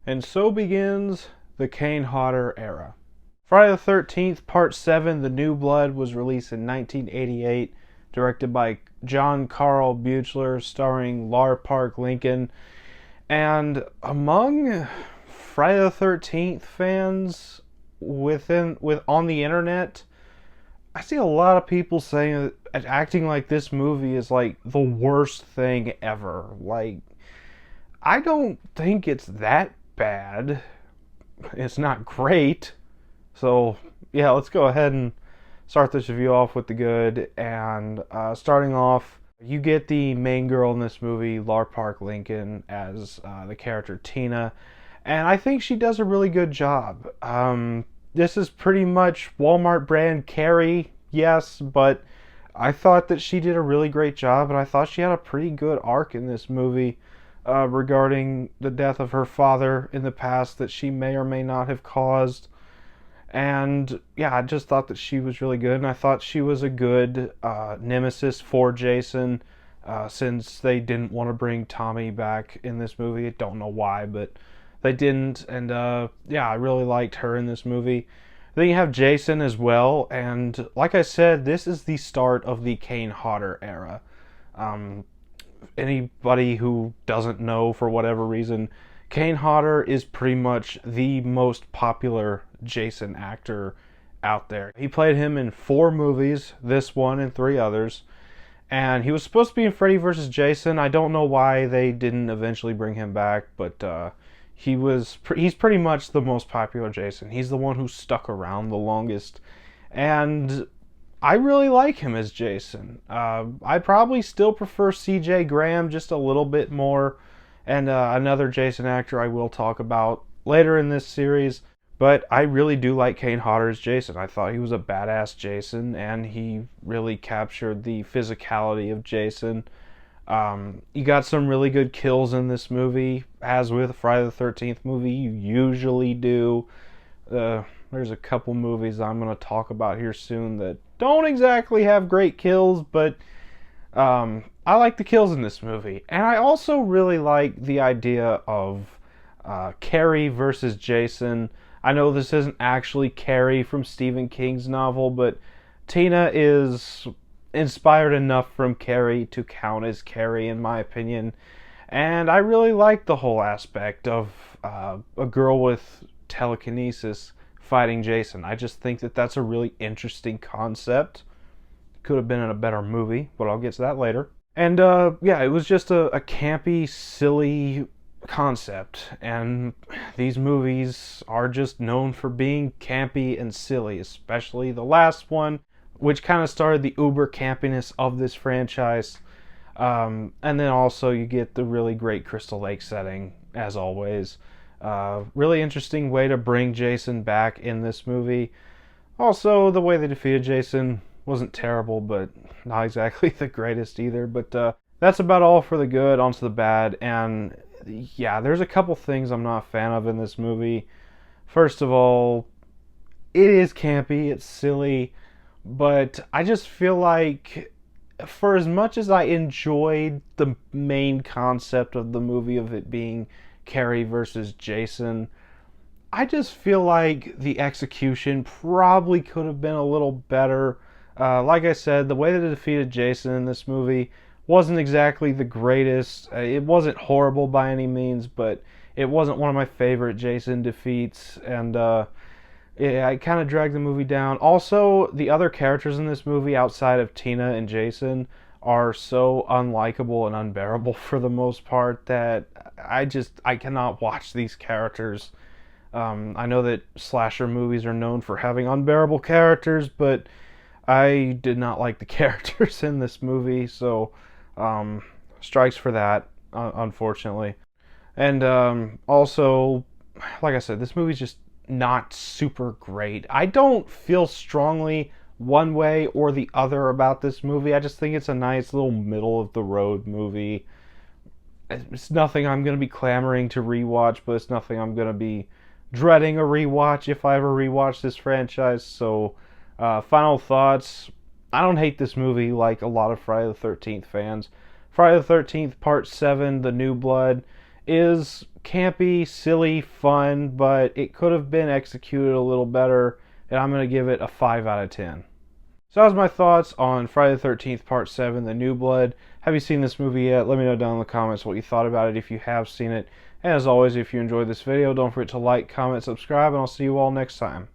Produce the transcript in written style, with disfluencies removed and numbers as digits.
And so begins the Kane Hodder era. Friday the 13th, Part 7, The New Blood, was released in 1988, directed by John Carl Buechler, starring Lar Park Lincoln. And among Friday the 13th fans on the internet, I see a lot of people saying acting like this movie is like the worst thing ever. Like, I don't think it's that bad. It's not great. So, yeah, let's go ahead and start this review off with the good. And starting off, you get the main girl in this movie, Lar Park Lincoln, as the character Tina. And I think she does a really good job. This is pretty much Walmart brand Carrie, yes, but I thought that she did a really great job, and I thought she had a pretty good arc in this movie regarding the death of her father in the past that she may or may not have caused. And yeah, I just thought that she was really good, and I thought she was a good nemesis for Jason since they didn't want to bring Tommy back in this movie. I don't know why, but they didn't, and yeah, I really liked her in this movie. Then you have Jason as well, and like I said, this is the start of the Kane Hodder era. Anybody who doesn't know for whatever reason, Kane Hodder is pretty much the most popular Jason actor out there. He played him in 4 movies, this one and 3 others, and he was supposed to be in Freddy vs. Jason. I don't know why they didn't eventually bring him back, but he's pretty much the most popular Jason. He's the one who stuck around the longest, and I really like him as Jason. I probably still prefer C.J. Graham just a little bit more, and another Jason actor I will talk about later in this series. But I really do like Kane Hodder as Jason. I thought he was a badass Jason, and he really captured the physicality of Jason. You got some really good kills in this movie, as with a Friday the 13th movie you usually do. There's a couple movies I'm going to talk about here soon that don't exactly have great kills, but I like the kills in this movie. And I also really like the idea of Carrie versus Jason. I know this isn't actually Carrie from Stephen King's novel, but Tina is inspired enough from Carrie to count as Carrie, in my opinion. And I really like the whole aspect of a girl with telekinesis fighting Jason. I just think that that's a really interesting concept. Could have been in a better movie, but I'll get to that later. And yeah, it was just a campy, silly concept, and these movies are just known for being campy and silly, especially the last one, which kind of started the uber campiness of this franchise. And then also you get the really great Crystal Lake setting, as always. Really interesting way to bring Jason back in this movie. Also, the way they defeated Jason wasn't terrible, but not exactly the greatest either. But that's about all for the good. Onto the bad. And yeah, there's a couple things I'm not a fan of in this movie. First of all, it is campy, it's silly, but I just feel like for as much as I enjoyed the main concept of the movie of it being Carrie versus Jason, I just feel like the execution probably could have been a little better. Like I said, the way that they defeated Jason in this movie wasn't exactly the greatest. It wasn't horrible by any means, but it wasn't one of my favorite Jason defeats, and it kind of dragged the movie down. Also, the other characters in this movie outside of Tina and Jason are so unlikable and unbearable for the most part that I cannot watch these characters. I know that slasher movies are known for having unbearable characters, but I did not like the characters in this movie, so strikes for that, unfortunately. And also, like I said, this movie's just not super great. I don't feel strongly one way or the other about this movie. I just think it's a nice little middle of the road movie. It's nothing I'm going to be clamoring to rewatch, but it's nothing I'm going to be dreading a rewatch if I ever rewatch this franchise. So, final thoughts. I don't hate this movie like a lot of Friday the 13th fans. Friday the 13th Part 7, The New Blood, is campy, silly, fun, but it could have been executed a little better, and I'm going to give it a 5 out of 10. So that was my thoughts on Friday the 13th Part 7, The New Blood. Have you seen this movie yet? Let me know down in the comments what you thought about it if you have seen it. And as always, if you enjoyed this video, don't forget to like, comment, subscribe, and I'll see you all next time.